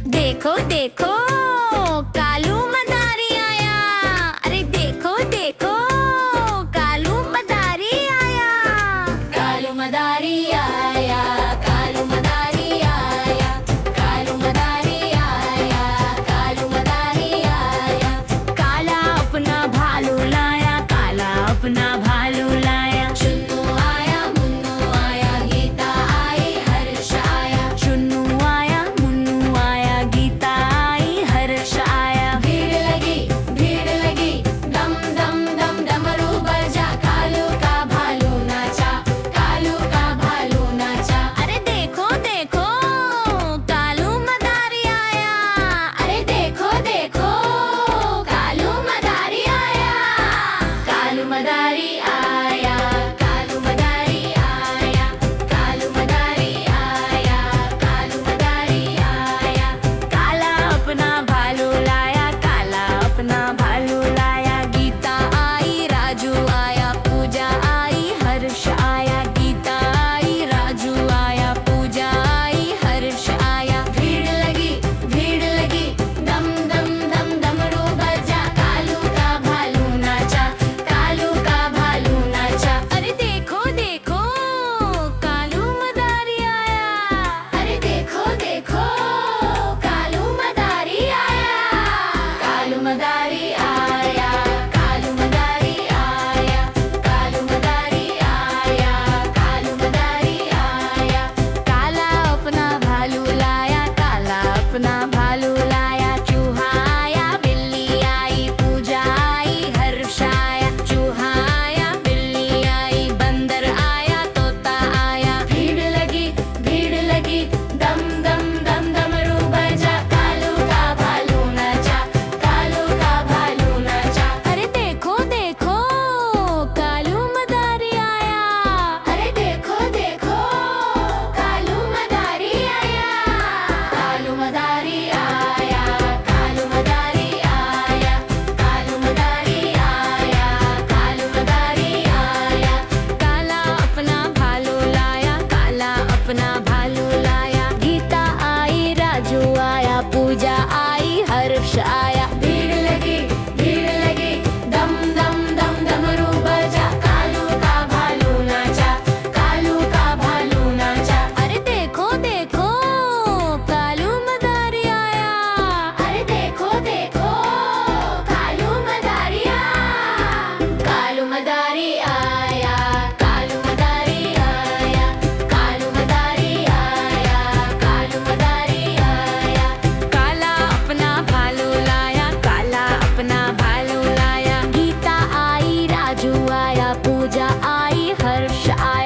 देखो देखो कालू मदारी आया। अरे देखो देखो कालू मदारी आया। कालू मदारी आया, कालू मदारी आया, कालू मदारी आया, कालू मदारी आया। काला अपना भालू लाया, काला अपना भालू लाया। चुन्नू आया, मुन्नू आया, गीता आई, हर्ष आया। चुन्नू आया, मुन्नू आया, गीता आई, हर्ष आया। भीड़ लगी, दम दम दम डमरू बजा। कालू का भालू नाचा, कालू का भालू नाचा। अरे देखो देखो कालू मदारी आया। अरे देखो देखो कालू मदारी आया। कालू मदारी आया, कालू मदारी आया, कालू मदारी आया, कालू मदारी आया। काला अपना भालू लाया, काला अपना भालू लाया। गीता आई, राजू आया, पूजा आई, हर्ष आया। गीता आई, राजू आया, पूजा आई, हर्ष आया। भीड़ लगी, दम दम दम डमरू बजा। कालू का भालू नाचा, कालू का भालू नाचा। अरे देखो देखो कालू मदारी आया। अरे देखो देखो कालू मदारी आया। कालू मदारी आया, कालू मदारी आया, कालू मदारी आया, कालू मदारी आया। काला अपना भालू लाया, काला अपना भालू लाया। चूहा आया, बिल्ली आई, पूजा आई, हर्ष आया। चूहा आया, बिल्ली आई, बंदर आया, तोता आया। भीड़ लगी, दम दम दम डमरू बजा। कालू का भालू नाचा, कालू का भालू नाचा। अरे देखो देखो कालू मदारी आया। अरे देखो देखो कालू मदारी आया। कालू मदारी आया, कालू मदारी आया, कालू मदारी आया, कालू मदारी आया। काला अपना भालू लाया, काला अपना भालू लाया। गीता आई, राजू आया, पूजा आई, हर्ष आया।